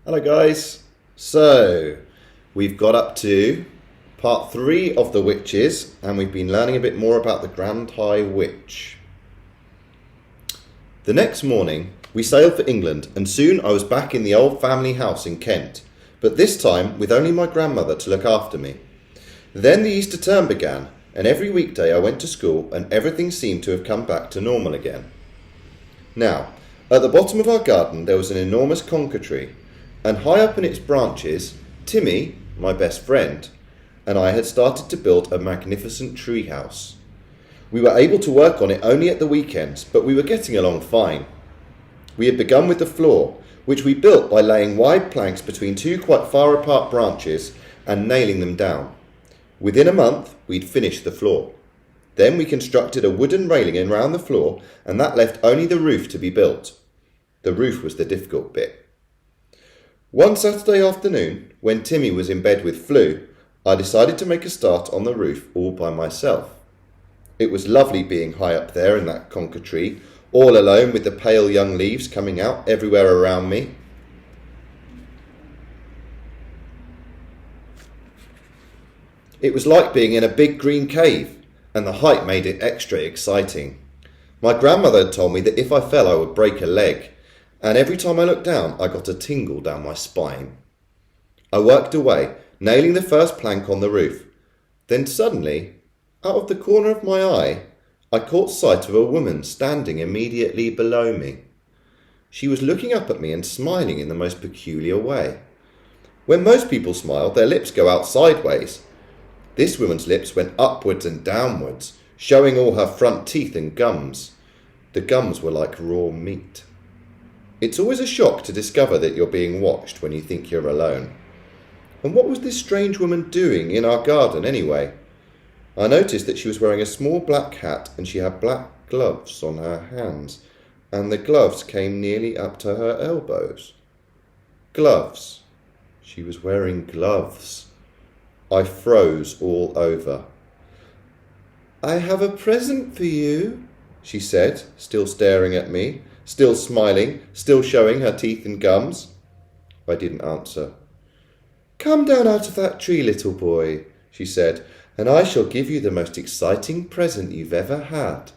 Hello guys. So we've got up to part 3 of the witches and we've been learning a bit more about the Grand High Witch. The next morning we sailed for England and soon I was back in the old family house in Kent, but this time with only my grandmother to look after me. Then the Easter term began and every weekday I went to school and everything seemed to have come back to normal again. Now, at the bottom of our garden there was an enormous conker tree, and high up in its branches, Timmy, my best friend, and I had started to build a magnificent tree house. We were able to work on it only at the weekends, but we were getting along fine. We had begun with the floor, which we built by laying wide planks between two quite far apart branches and nailing them down. Within a month, we'd finished the floor. Then we constructed a wooden railing around the floor, and that left only the roof to be built. The roof was the difficult bit. One Saturday afternoon, when Timmy was in bed with flu, I decided to make a start on the roof all by myself. It was lovely being high up there in that conker tree, all alone with the pale young leaves coming out everywhere around me. It was like being in a big green cave, and the height made it extra exciting. My grandmother had told me that if I fell I would break a leg, and every time I looked down I got a tingle down my spine. I worked away, nailing the first plank on the roof. Then suddenly, out of the corner of my eye, I caught sight of a woman standing immediately below me. She was looking up at me and smiling in the most peculiar way. When most people smile, their lips go out sideways. This woman's lips went upwards and downwards, showing all her front teeth and gums. The gums were like raw meat. It's always a shock to discover that you're being watched when you think you're alone. And what was this strange woman doing in our garden anyway? I noticed that she was wearing a small black hat and she had black gloves on her hands, and the gloves came nearly up to her elbows. Gloves. She was wearing gloves. I froze all over. "I have a present for you," she said, still staring at me. Still smiling, still showing her teeth and gums. I didn't answer. "Come down out of that tree, little boy," she said, "and I shall give you the most exciting present you've ever had."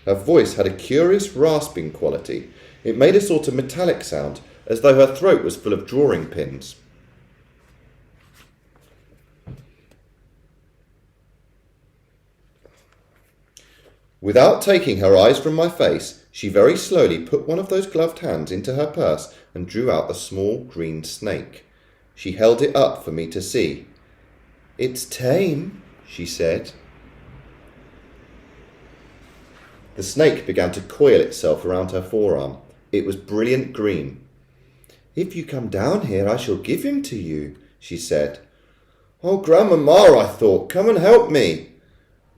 Her voice had a curious rasping quality. It made a sort of metallic sound, as though her throat was full of drawing pins. Without taking her eyes from my face, she very slowly put one of those gloved hands into her purse and drew out a small green snake. She held it up for me to see. "It's tame," she said. The snake began to coil itself around her forearm. It was brilliant green. "If you come down here, I shall give him to you," she said. "Oh, Grandmama," I thought, "come and help me."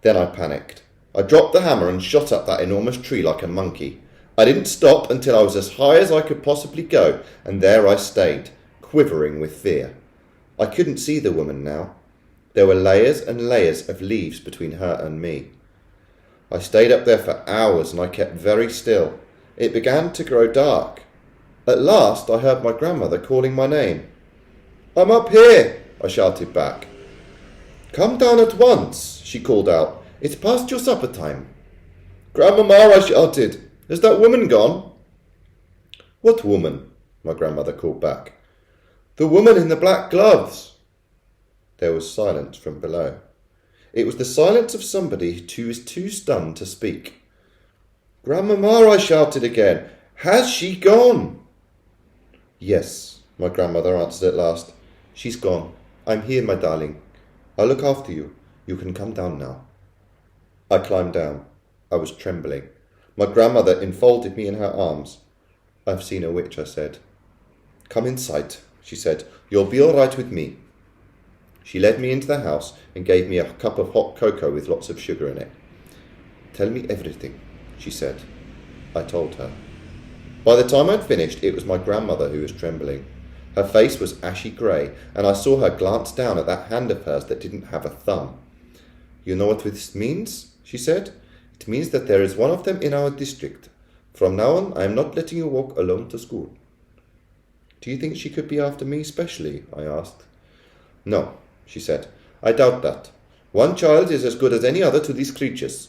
Then I panicked. I dropped the hammer and shot up that enormous tree like a monkey. I didn't stop until I was as high as I could possibly go, and there I stayed, quivering with fear. I couldn't see the woman now. There were layers and layers of leaves between her and me. I stayed up there for hours and I kept very still. It began to grow dark. At last I heard my grandmother calling my name. "I'm up here," I shouted back. "Come down at once," she called out. "It's past your supper time." "Grandmama," I shouted, "has that woman gone?" "What woman?" my grandmother called back. "The woman in the black gloves." There was silence from below. It was the silence of somebody who is too stunned to speak. "Grandmama," I shouted again, "has she gone?" "Yes," my grandmother answered at last. "She's gone. I'm here, my darling. I'll look after you. You can come down now." I climbed down. I was trembling. My grandmother enfolded me in her arms. "I've seen a witch," I said. "Come inside," she said. "You'll be all right with me." She led me into the house and gave me a cup of hot cocoa with lots of sugar in it. "Tell me everything," she said. I told her. By the time I'd finished, it was my grandmother who was trembling. Her face was ashy grey, and I saw her glance down at that hand of hers that didn't have a thumb. "You know what this means?" she said. "It means that there is one of them in our district. From now on, I am not letting you walk alone to school." Do you think she could be after me specially? I asked. No, she said. I doubt that. One child is as good as any other to these creatures.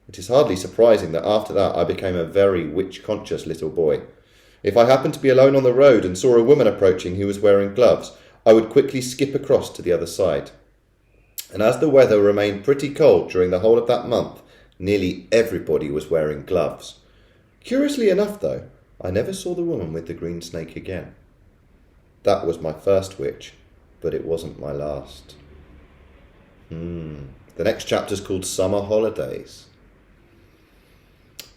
It is hardly surprising that after that I became a very witch-conscious little boy. If I happened to be alone on the road and saw a woman approaching who was wearing gloves, I would quickly skip across to the other side. And as the weather remained pretty cold during the whole of that month, nearly everybody was wearing gloves. Curiously enough, though, I never saw the woman with the green snake again. That was my first witch, but it wasn't my last. The next chapter is called Summer Holidays.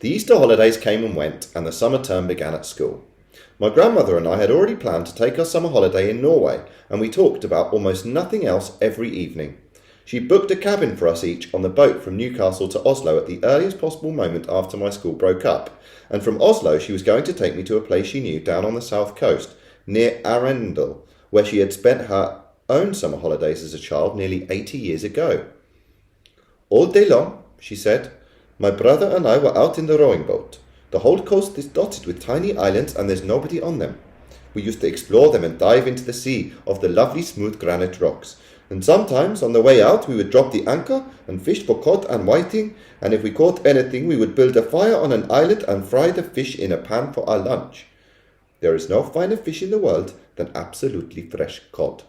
The Easter holidays came and went, and the summer term began at school. My grandmother and I had already planned to take our summer holiday in Norway, and we talked about almost nothing else every evening. She booked a cabin for us each on the boat from Newcastle to Oslo at the earliest possible moment after my school broke up, and from Oslo she was going to take me to a place she knew down on the south coast, near Arendal, where she had spent her own summer holidays as a child nearly 80 years ago. All day long, she said, my brother and I were out in the rowing boat. The whole coast is dotted with tiny islands and there's nobody on them. We used to explore them and dive into the sea of the lovely smooth granite rocks. And sometimes on the way out we would drop the anchor and fish for cod and whiting, and if we caught anything we would build a fire on an islet and fry the fish in a pan for our lunch. There is no finer fish in the world than absolutely fresh cod.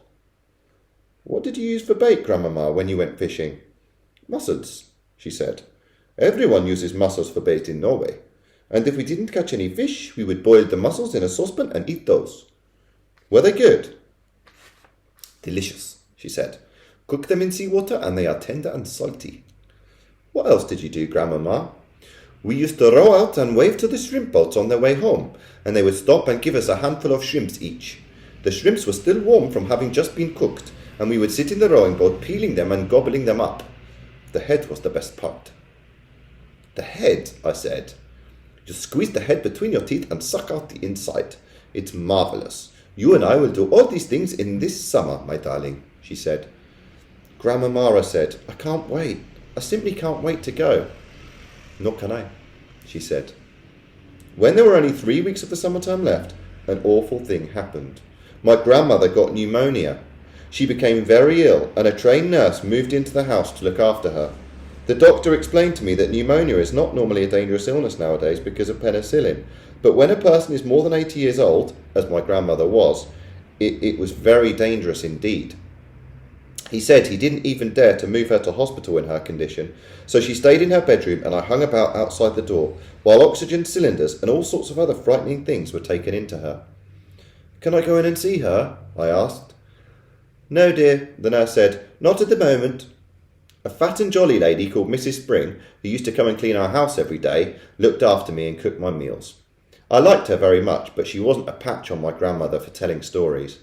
What did you use for bait, Grandmama, when you went fishing? Mussels, she said. Everyone uses mussels for bait in Norway. And if we didn't catch any fish, we would boil the mussels in a saucepan and eat those. Were they good? Delicious, she said. Cook them in seawater and they are tender and salty. What else did you do, Grandmama? We used to row out and wave to the shrimp boats on their way home, and they would stop and give us a handful of shrimps each. The shrimps were still warm from having just been cooked, and we would sit in the rowing boat peeling them and gobbling them up. The head was the best part. The head, I said. Just squeeze the head between your teeth and suck out the inside. It's marvellous. You and I will do all these things in this summer, my darling, she said. Grandmama said, I can't wait. I simply can't wait to go. Nor can I, she said. When there were only 3 weeks of the summer term left, an awful thing happened. My grandmother got pneumonia. She became very ill, and a trained nurse moved into the house to look after her. The doctor explained to me that pneumonia is not normally a dangerous illness nowadays because of penicillin, but when a person is more than 80 years old, as my grandmother was, it was very dangerous indeed. He said he didn't even dare to move her to hospital in her condition, so she stayed in her bedroom and I hung about outside the door, while oxygen cylinders and all sorts of other frightening things were taken into her. Can I go in and see her? I asked. No, dear, the nurse said, not at the moment. A fat and jolly lady called Mrs. Spring, who used to come and clean our house every day, looked after me and cooked my meals. I liked her very much, but she wasn't a patch on my grandmother for telling stories.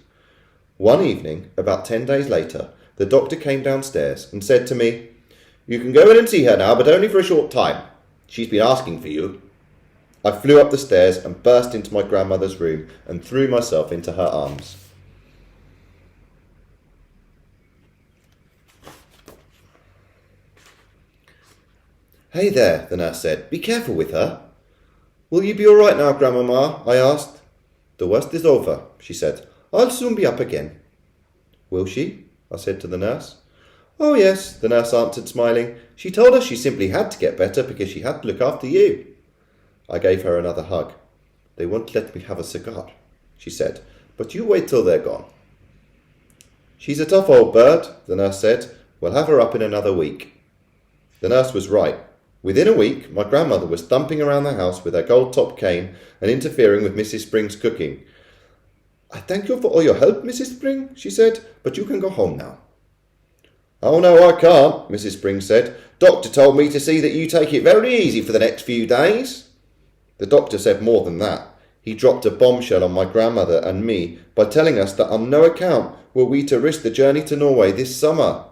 One evening, about 10 days later, the doctor came downstairs and said to me, You can go in and see her now, but only for a short time. She's been asking for you. I flew up the stairs and burst into my grandmother's room and threw myself into her arms. Hey there, the nurse said. Be careful with her. Will you be all right now, Grandmama? I asked. The worst is over, she said. I'll soon be up again. Will she? I said to the nurse. Oh, yes, the nurse answered, smiling. She told us she simply had to get better because she had to look after you. I gave her another hug. They won't let me have a cigar, she said, but you wait till they're gone. She's a tough old bird, the nurse said. We'll have her up in another week. The nurse was right. Within a week, my grandmother was thumping around the house with her gold-topped cane and interfering with Mrs. Spring's cooking. I thank you for all your help, Mrs. Spring, she said, but you can go home now. Oh, no, I can't, Mrs. Spring said. Doctor told me to see that you take it very easy for the next few days. The doctor said more than that. He dropped a bombshell on my grandmother and me by telling us that on no account were we to risk the journey to Norway this summer.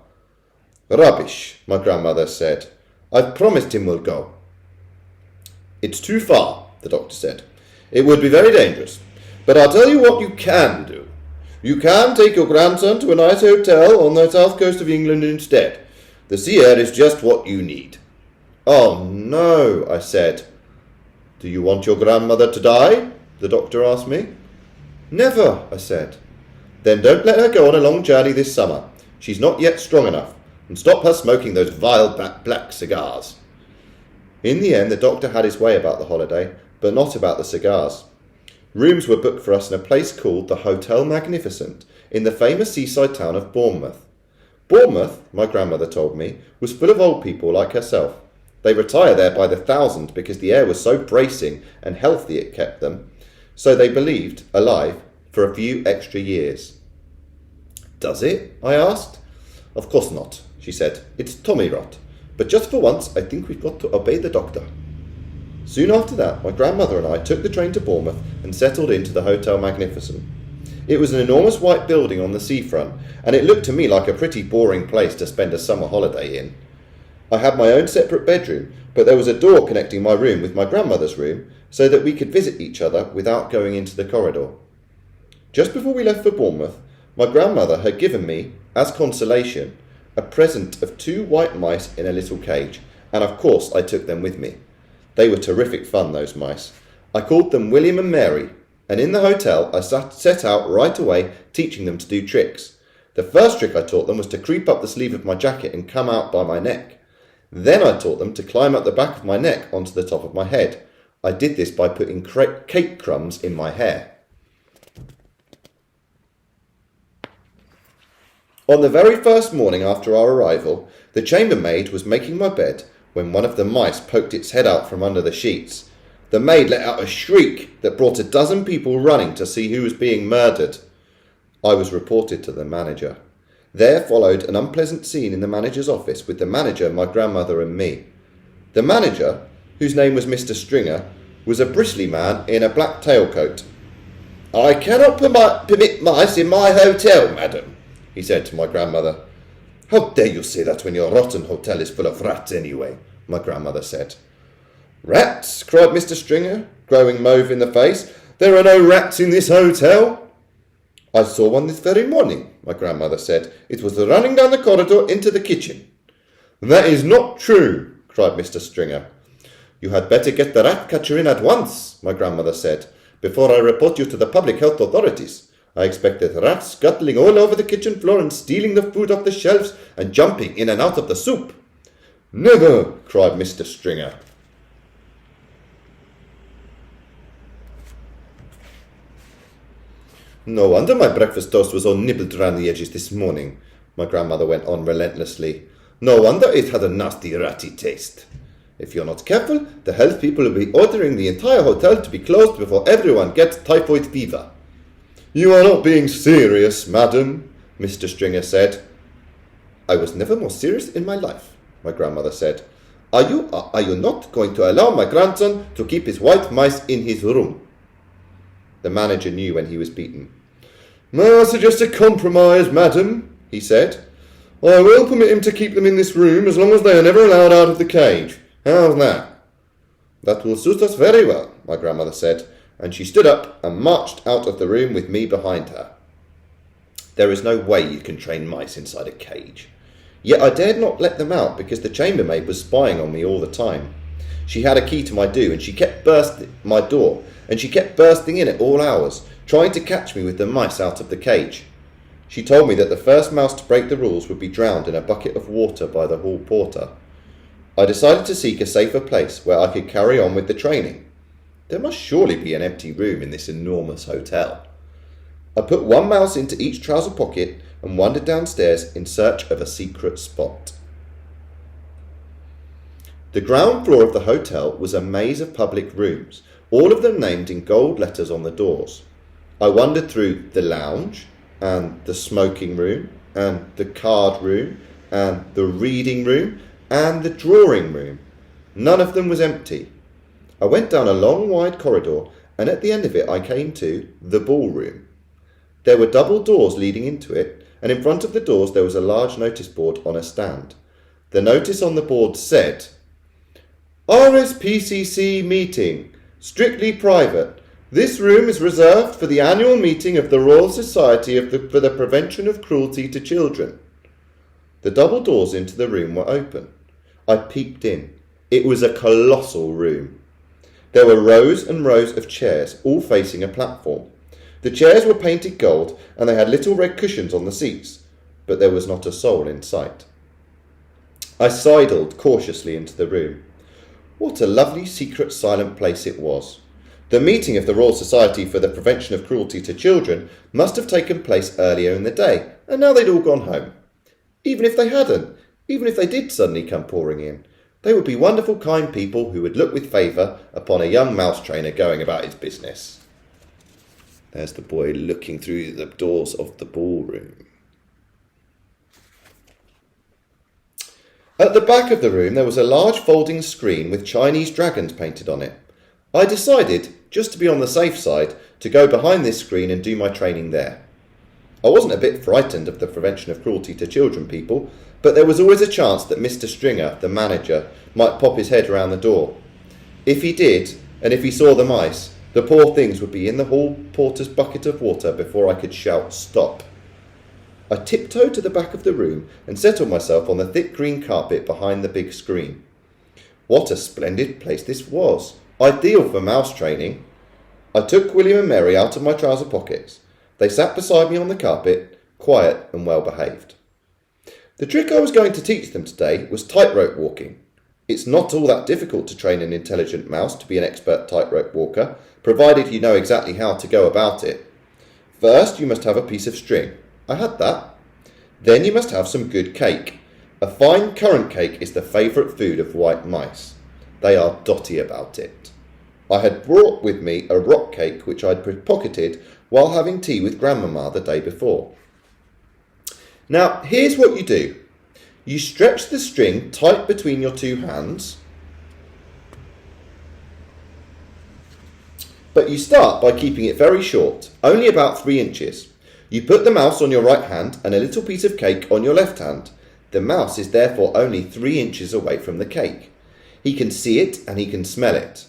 Rubbish, my grandmother said. I've promised him we'll go. It's too far, the doctor said. It would be very dangerous. But I'll tell you what you can do. You can take your grandson to a nice hotel on the south coast of England instead. The sea air is just what you need. Oh, no, I said. Do you want your grandmother to die? The doctor asked me. Never, I said. Then don't let her go on a long journey this summer. She's not yet strong enough. And stop her smoking those vile black cigars. In the end, the doctor had his way about the holiday, but not about the cigars. Rooms were booked for us in a place called the Hotel Magnificent in the famous seaside town of Bournemouth. Bournemouth, my grandmother told me, was full of old people like herself. They retire there by the thousand because the air was so bracing and healthy it kept them, so they believed, alive for a few extra years. Does it? I asked. Of course not, she said. It's tommy rot. But just for once, I think we've got to obey the doctor. Soon after that, my grandmother and I took the train to Bournemouth and settled into the Hotel Magnificent. It was an enormous white building on the seafront, and it looked to me like a pretty boring place to spend a summer holiday in. I had my own separate bedroom, but there was a door connecting my room with my grandmother's room, so that we could visit each other without going into the corridor. Just before we left for Bournemouth, my grandmother had given me, as consolation, a present of 2 white mice in a little cage, and of course I took them with me. They were terrific fun, those mice. I called them William and Mary, and in the hotel I set out right away teaching them to do tricks. The first trick I taught them was to creep up the sleeve of my jacket and come out by my neck. Then I taught them to climb up the back of my neck onto the top of my head. I did this by putting cake crumbs in my hair. On the very first morning after our arrival, the chambermaid was making my bed when one of the mice poked its head out from under the sheets. The maid let out a shriek that brought a dozen people running to see who was being murdered. I was reported to the manager. There followed an unpleasant scene in the manager's office with the manager, my grandmother and me. The manager, whose name was Mr. Stringer, was a bristly man in a black tailcoat. "I cannot permit mice in my hotel, madam," he said to my grandmother. "How dare you say that when your rotten hotel is full of rats anyway?" my grandmother said. "Rats?" cried Mr. Stringer, growing mauve in the face. "There are no rats in this hotel." "I saw one this very morning," my grandmother said. "It was running down the corridor into the kitchen." "That is not true," cried Mr. Stringer. "You had better get the rat catcher in at once," my grandmother said, "before I report you to the public health authorities. I expected rats scuttling all over the kitchen floor and stealing the food off the shelves and jumping in and out of the soup." "Never!" cried Mr. Stringer. "No wonder my breakfast toast was all nibbled around the edges this morning," my grandmother went on relentlessly. "No wonder it had a nasty ratty taste. If you're not careful, the health people will be ordering the entire hotel to be closed before everyone gets typhoid fever." "You are not being serious, madam," Mr. Stringer said. "I was never more serious in my life," my grandmother said. Are you not going to allow my grandson to keep his white mice in his room?" The manager knew when he was beaten. "May I suggest a compromise, madam?" he said. "I will permit him to keep them in this room as long as they are never allowed out of the cage. How's that?" "That will suit us very well," my grandmother said, and she stood up and marched out of the room with me behind her. There is no way you can train mice inside a cage. Yet I dared not let them out because the chambermaid was spying on me all the time. She had a key to my door, and she kept bursting in at all hours, trying to catch me with the mice out of the cage. She told me that the first mouse to break the rules would be drowned in a bucket of water by the hall porter. I decided to seek a safer place where I could carry on with the training. There must surely be an empty room in this enormous hotel. I put one mouse into each trouser pocket and wandered downstairs in search of a secret spot. The ground floor of the hotel was a maze of public rooms, all of them named in gold letters on the doors. I wandered through the lounge, and the smoking room, and the card room, and the reading room, and the drawing room. None of them was empty. I went down a long, wide corridor, and at the end of it I came to the ballroom. There were double doors leading into it, and in front of the doors there was a large notice board on a stand. The notice on the board said, "RSPCC meeting, strictly private. This room is reserved for the annual meeting of the Royal Society for the Prevention of Cruelty to Children." The double doors into the room were open. I peeped in. It was a colossal room. There were rows and rows of chairs, all facing a platform. The chairs were painted gold, and they had little red cushions on the seats, but there was not a soul in sight. I sidled cautiously into the room. What a lovely, secret, silent place it was. The meeting of the Royal Society for the Prevention of Cruelty to Children must have taken place earlier in the day, and now they'd all gone home. Even if they hadn't, even if they did suddenly come pouring in, they would be wonderful, kind people who would look with favour upon a young mouse trainer going about his business. There's the boy looking through the doors of the ballroom. At the back of the room there was a large folding screen with Chinese dragons painted on it. I decided, just to be on the safe side, to go behind this screen and do my training there. I wasn't a bit frightened of the prevention of cruelty to children people, but there was always a chance that Mr. Stringer, the manager, might pop his head around the door. If he did, and if he saw the mice, the poor things would be in the hall porter's bucket of water before I could shout stop. I tiptoed to the back of the room and settled myself on the thick green carpet behind the big screen. What a splendid place this was, ideal for mouse training. I took William and Mary out of my trouser pockets. They sat beside me on the carpet, quiet and well behaved. The trick I was going to teach them today was tightrope walking. It's not all that difficult to train an intelligent mouse to be an expert tightrope walker, provided you know exactly how to go about it. First, you must have a piece of string. I had that. Then you must have some good cake. A fine currant cake is the favourite food of white mice. They are dotty about it. I had brought with me a rock cake which I'd pocketed while having tea with Grandmama the day before. Now, here's what you do. You stretch the string tight between your two hands, but you start by keeping it very short, only about 3 inches. You put the mouse on your right hand and a little piece of cake on your left hand. The mouse is therefore only 3 inches away from the cake. He can see it and he can smell it.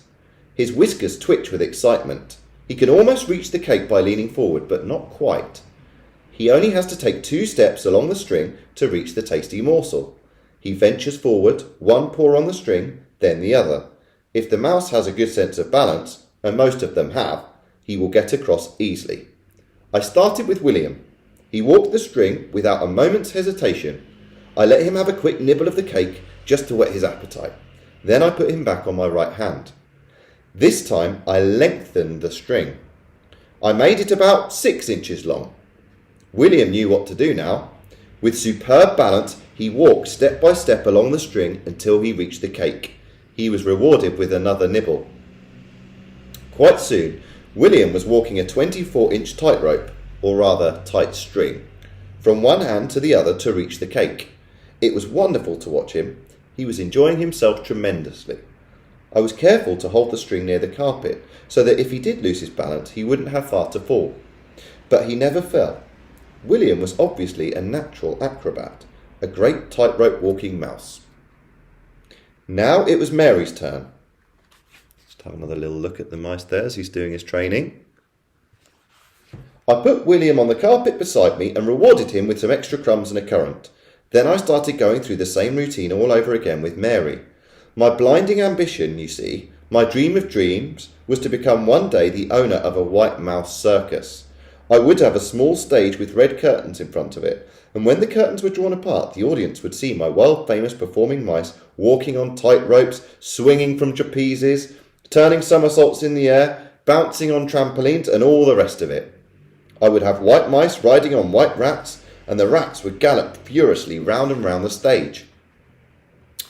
His whiskers twitch with excitement. He can almost reach the cake by leaning forward, but not quite. He only has to take 2 steps along the string to reach the tasty morsel. He ventures forward, one paw on the string, then the other. If the mouse has a good sense of balance, and most of them have, he will get across easily. I started with William. He walked the string without a moment's hesitation. I let him have a quick nibble of the cake just to whet his appetite. Then I put him back on my right hand. This time I lengthened the string. I made it about 6 inches long. William knew what to do now. With superb balance, he walked step by step along the string until he reached the cake. He was rewarded with another nibble. Quite soon, William was walking a 24-inch tightrope, or rather tight string, from one hand to the other to reach the cake. It was wonderful to watch him. He was enjoying himself tremendously. I was careful to hold the string near the carpet, so that if he did lose his balance, he wouldn't have far to fall. But he never fell. William was obviously a natural acrobat, a great tightrope walking mouse. Now it was Mary's turn. Just have another little look at the mice there as he's doing his training. I put William on the carpet beside me and rewarded him with some extra crumbs and a currant. Then I started going through the same routine all over again with Mary. My blinding ambition, you see, my dream of dreams, was to become one day the owner of a white mouse circus. I would have a small stage with red curtains in front of it, and when the curtains were drawn apart, the audience would see my world-famous performing mice walking on tight ropes, swinging from trapezes, turning somersaults in the air, bouncing on trampolines, and all the rest of it. I would have white mice riding on white rats, and the rats would gallop furiously round and round the stage.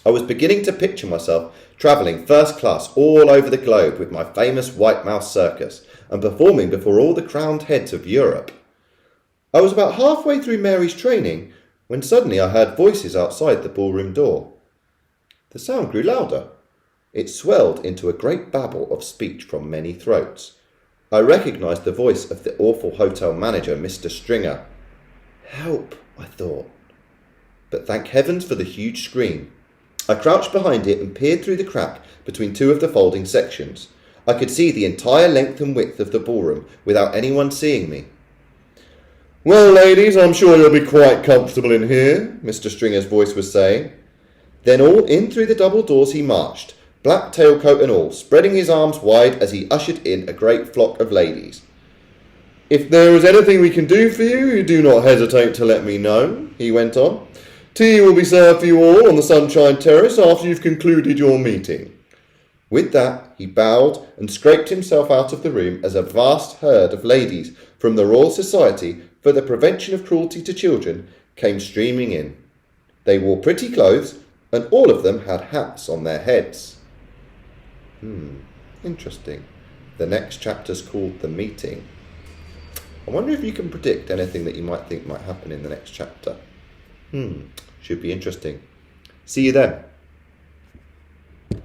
I was beginning to picture myself travelling first class all over the globe with my famous white mouse circus, and performing before all the crowned heads of Europe. I was about halfway through Mary's training when suddenly I heard voices outside the ballroom door. The sound grew louder. It swelled into a great babble of speech from many throats. I recognised the voice of the awful hotel manager, Mr. Stringer. Help, I thought. But thank heavens for the huge screen. I crouched behind it and peered through the crack between 2 of the folding sections. I could see the entire length and width of the ballroom without anyone seeing me. "Well, ladies, I'm sure you'll be quite comfortable in here," Mr. Stringer's voice was saying. Then all in through the double doors he marched, black tailcoat and all, spreading his arms wide as he ushered in a great flock of ladies. If there is anything we can do for you, do not hesitate to let me know, he went on. Tea will be served for you all on the Sunshine Terrace after you've concluded your meeting. With that, he bowed and scraped himself out of the room as a vast herd of ladies from the Royal Society for the Prevention of Cruelty to Children came streaming in. They wore pretty clothes, and all of them had hats on their heads. Interesting. The next chapter's called The Meeting. I wonder if you can predict anything that you might think might happen in the next chapter. Should be interesting. See you then.